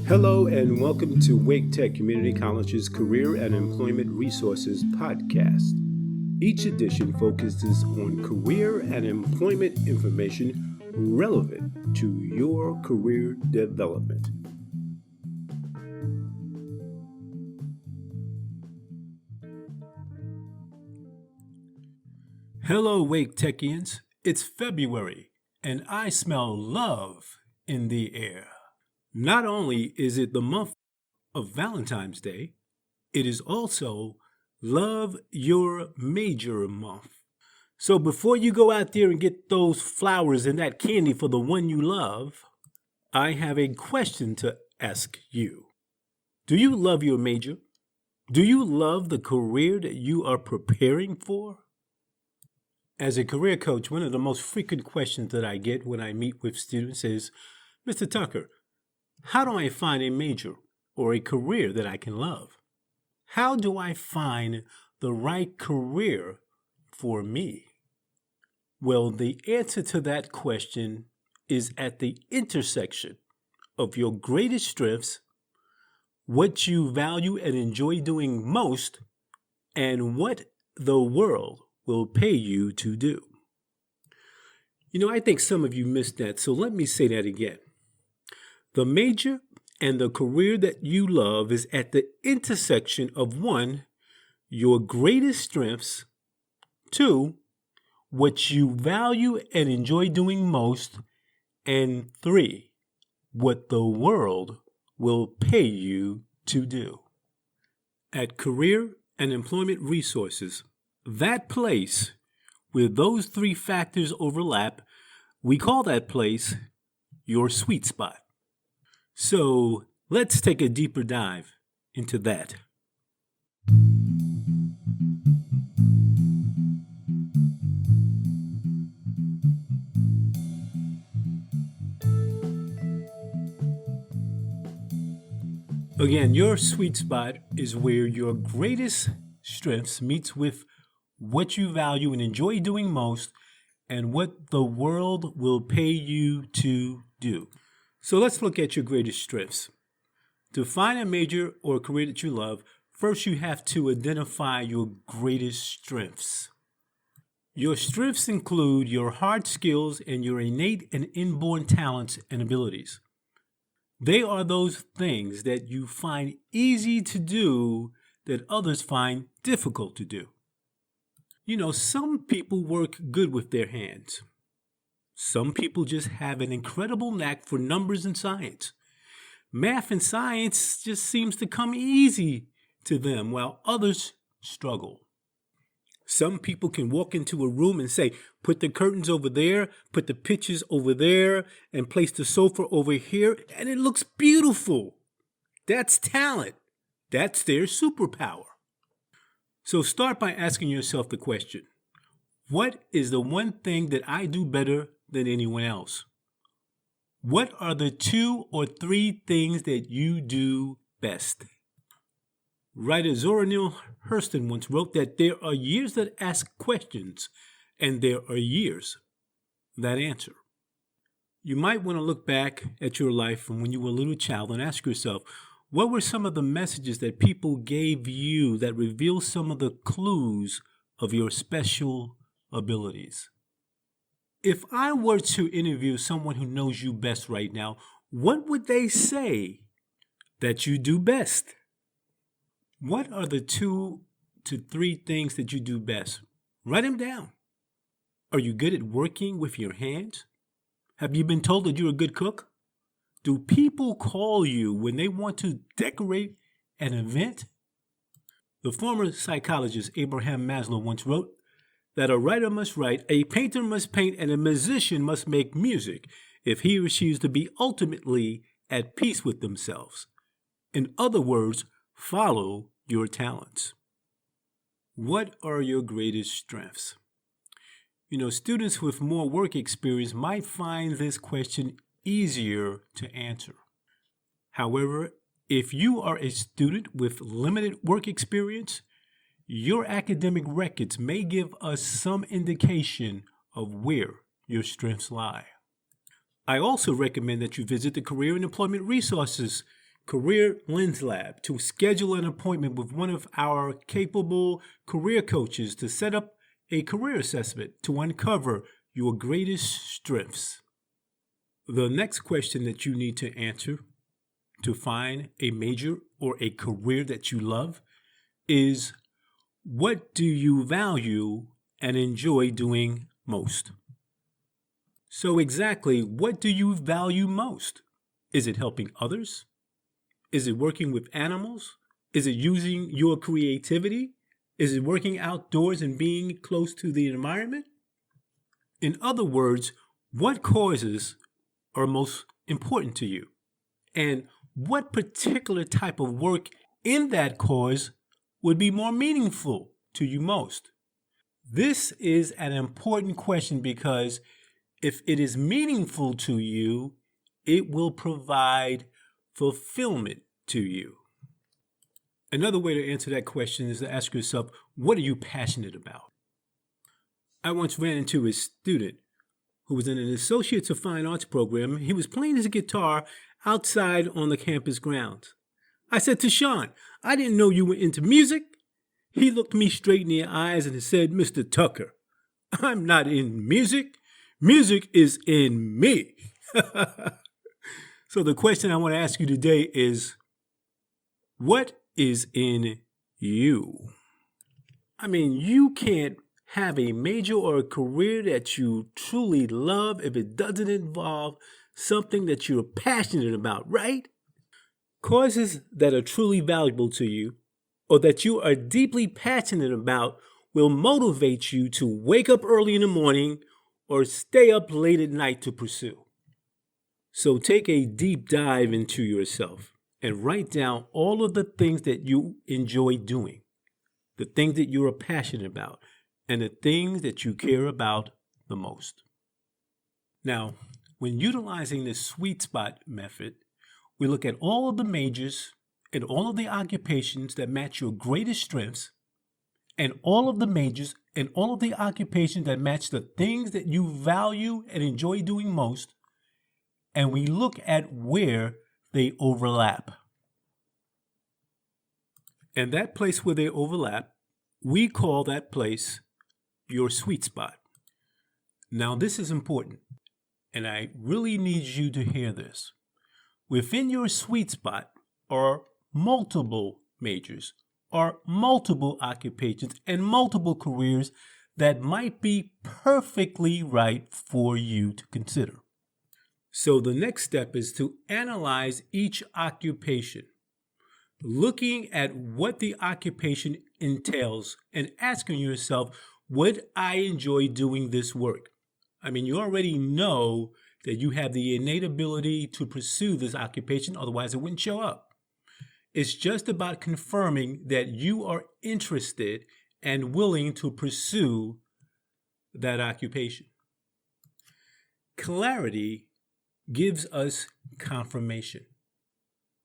Hello and welcome to Wake Tech Community College's Career and Employment Resources podcast. Each edition focuses on career and employment information relevant to your career development. Hello, Wake Techians. It's February, and I smell love in the air. Not only is it the month of Valentine's Day, it is also Love Your Major Month. So before you go out there and get those flowers and that candy for the one you love, I have a question to ask you. Do you love your major? Do you love the career that you are preparing for? As a career coach, one of the most frequent questions that I get when I meet with students is, Mr. Tucker, how do I find a major or a career that I can love? How do I find the right career for me? Well, the answer to that question is at the intersection of your greatest strengths, what you value and enjoy doing most, and what the world will pay you to do. I think some of you missed that, so let me say that again. The major and the career that you love is at the intersection of 1, your greatest strengths, 2, what you value and enjoy doing most, and 3, what the world will pay you to do. At Career and Employment Resources, that place where those 3 factors overlap, we call that place your sweet spot. So let's take a deeper dive into that. Again, your sweet spot is where your greatest strengths meets with what you value and enjoy doing most, and what the world will pay you to do. So let's look at your greatest strengths. To find a major or a career that you love, first you have to identify your greatest strengths. Your strengths include your hard skills and your innate and inborn talents and abilities. They are those things that you find easy to do that others find difficult to do. Some people work good with their hands. Some people just have an incredible knack for numbers and science. Math and science just seems to come easy to them, while others struggle. Some people can walk into a room and say, put the curtains over there, put the pictures over there, and place the sofa over here, and it looks beautiful. That's talent. That's their superpower. So start by asking yourself the question, what is the one thing that I do better than anyone else? What are the 2 or 3 things that you do best? Writer Zora Neale Hurston once wrote that there are years that ask questions, and there are years that answer. You might want to look back at your life from when you were a little child and ask yourself, what were some of the messages that people gave you that reveal some of the clues of your special abilities? If I were to interview someone who knows you best right now, what would they say that you do best? What are the 2 to 3 things that you do best? Write them down. Are you good at working with your hands? Have you been told that you're a good cook? Do people call you when they want to decorate an event? The former psychologist Abraham Maslow once wrote that a writer must write, a painter must paint, and a musician must make music if he or she is to be ultimately at peace with themselves. In other words, follow your talents. What are your greatest strengths? Students with more work experience might find this question easier to answer. However, if you are a student with limited work experience, your academic records may give us some indication of where your strengths lie. I also recommend that you visit the Career and Employment Resources Career Lens Lab to schedule an appointment with one of our capable career coaches to set up a career assessment to uncover your greatest strengths. The next question that you need to answer to find a major or a career that you love is, what do you value and enjoy doing most? So exactly, what do you value most? Is it helping others? Is it working with animals? Is it using your creativity? Is it working outdoors and being close to the environment? In other words, what causes are most important to you? And what particular type of work in that cause would be more meaningful to you most? This is an important question because if it is meaningful to you, it will provide fulfillment to you. Another way to answer that question is to ask yourself, what are you passionate about? I once ran into a student who was in an Associates of Fine Arts program. He was playing his guitar outside on the campus grounds. I said to Sean, I didn't know you were into music. He looked me straight in the eyes and said, Mr. Tucker, I'm not in music. Music is in me. So the question I want to ask you today is, what is in you? I mean, you can't have a major or a career that you truly love if it doesn't involve something that you're passionate about, right? Causes that are truly valuable to you or that you are deeply passionate about will motivate you to wake up early in the morning or stay up late at night to pursue. So take a deep dive into yourself and write down all of the things that you enjoy doing, the things that you are passionate about, and the things that you care about the most. Now, when utilizing the sweet spot method, we look at all of the majors and all of the occupations that match your greatest strengths, and all of the majors and all of the occupations that match the things that you value and enjoy doing most, and we look at where they overlap. And that place where they overlap, we call that place your sweet spot. Now, this is important, and I really need you to hear this. Within your sweet spot are multiple majors, are multiple occupations, and multiple careers that might be perfectly right for you to consider. So the next step is to analyze each occupation, looking at what the occupation entails and asking yourself, would I enjoy doing this work? I mean, you already know that you have the innate ability to pursue this occupation, otherwise it wouldn't show up. It's just about confirming that you are interested and willing to pursue that occupation. Clarity gives us confirmation.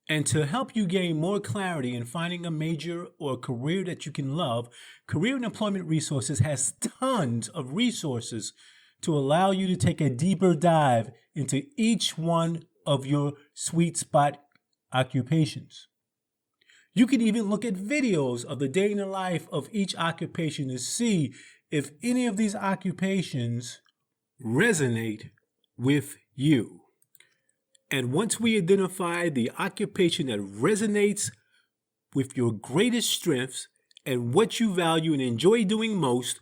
And to help you gain more clarity in finding a major or a career that you can love, Career and Employment Resources has tons of resources to allow you to take a deeper dive into each one of your sweet spot occupations. You can even look at videos of the day in the life of each occupation to see if any of these occupations resonate with you. And once we identify the occupation that resonates with your greatest strengths and what you value and enjoy doing most,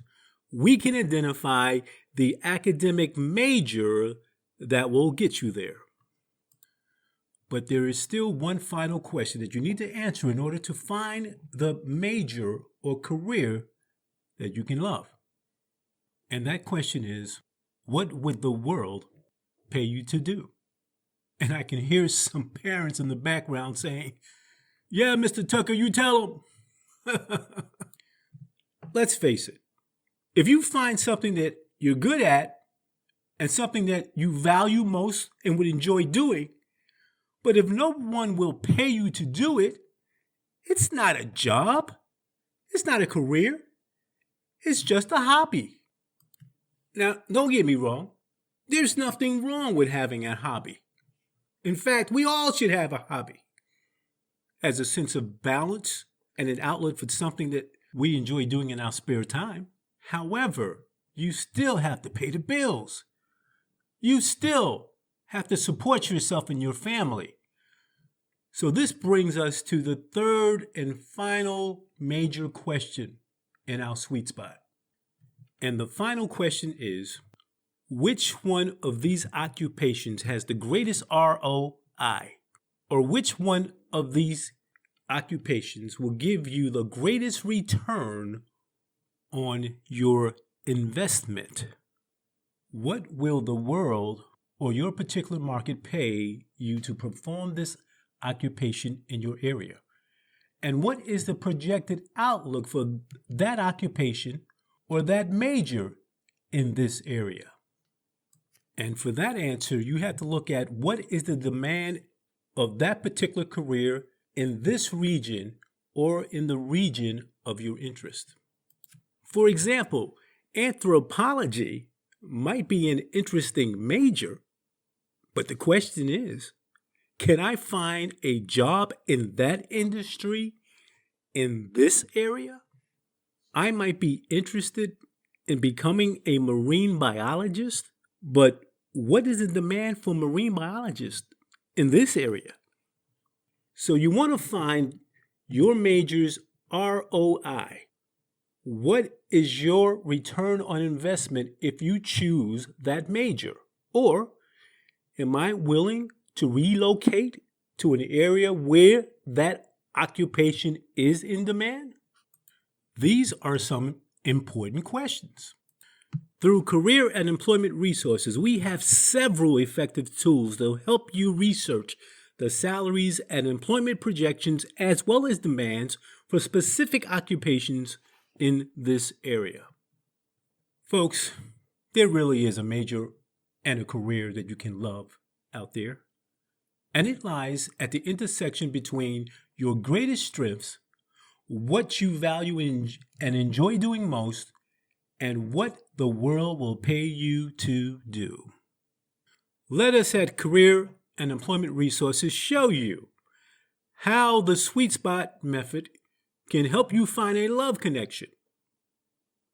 we can identify the academic major that will get you there. But there is still one final question that you need to answer in order to find the major or career that you can love. And that question is, what would the world pay you to do? And I can hear some parents in the background saying, yeah, Mr. Tucker, you tell them. Let's face it. If you find something that you're good at and something that you value most and would enjoy doing, but if no one will pay you to do it, it's not a job. It's not a career. It's just a hobby. Now, don't get me wrong. There's nothing wrong with having a hobby. In fact, we all should have a hobby. as a sense of balance and an outlet for something that we enjoy doing in our spare time. However, you still have to pay the bills. You still have to support yourself and your family. So this brings us to the third and final major question in our sweet spot. And the final question is, which one of these occupations has the greatest ROI? Or which one of these occupations will give you the greatest return on your investment? What will the world or your particular market pay you to perform this occupation in your area? And what is the projected outlook for that occupation or that major in this area? And for that answer, you have to look at what is the demand of that particular career in this region or in the region of your interest. For example, anthropology might be an interesting major, but the question is, can I find a job in that industry in this area? I might be interested in becoming a marine biologist, but what is the demand for marine biologists in this area? So you want to find your major's ROI. What is your return on investment if you choose that major? Or am I willing to relocate to an area where that occupation is in demand? These are some important questions. Through Career and Employment Resources, we have several effective tools that will help you research the salaries and employment projections as well as demands for specific occupations in this area. Folks, there really is a major and a career that you can love out there. And it lies at the intersection between your greatest strengths, what you value and enjoy doing most, and what the world will pay you to do. Let us at Career and Employment Resources show you how the sweet spot method can help you find a love connection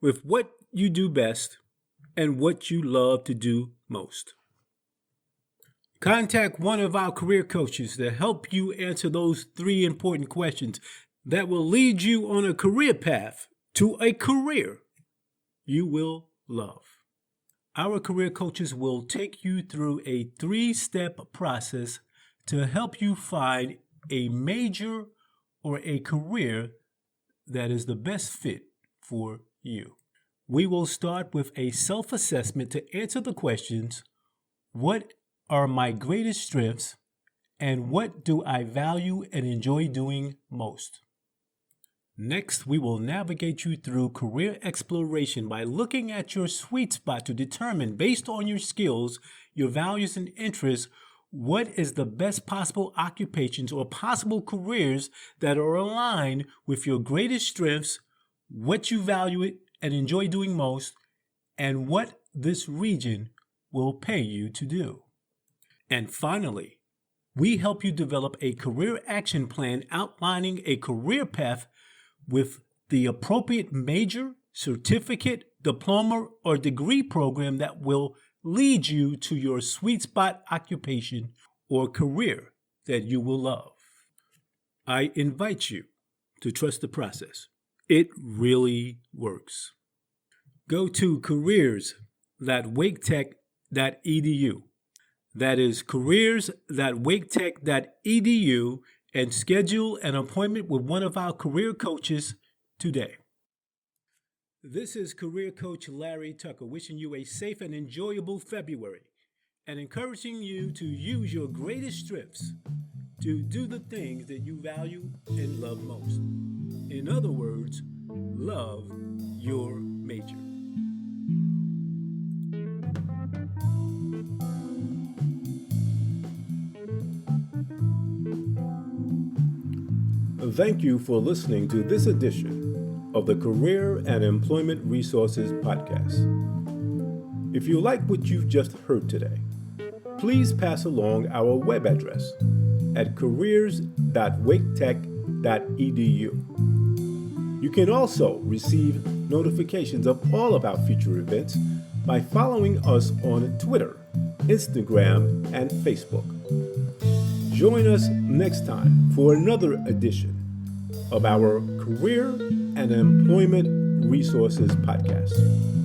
with what you do best and what you love to do most. Contact one of our career coaches to help you answer those 3 important questions that will lead you on a career path to a career you will love. Our career coaches will take you through a 3-step process to help you find a major or a career that is the best fit for you. We will start with a self-assessment to answer the questions, what are my greatest strengths, and what do I value and enjoy doing most? Next, we will navigate you through career exploration by looking at your sweet spot to determine, based on your skills, your values, and interests, what is the best possible occupations or possible careers that are aligned with your greatest strengths, what you value and enjoy doing most, and what this region will pay you to do. And finally, we help you develop a career action plan outlining a career path with the appropriate major, certificate, diploma, or degree program that will lead you to your sweet spot occupation or career that you will love. I invite you to trust the process. It really works. Go to careers.waketech.edu. That is careers.waketech.edu and schedule an appointment with one of our career coaches today. This is Career Coach Larry Tucker wishing you a safe and enjoyable February and encouraging you to use your greatest strengths to do the things that you value and love most. In other words, love your major. Thank you for listening to this edition of the Career and Employment Resources Podcast. If you like what you've just heard today, please pass along our web address at careers.waketech.edu. You can also receive notifications of all of our future events by following us on Twitter, Instagram, and Facebook. Join us next time for another edition of our Career and Employment Resources Podcast.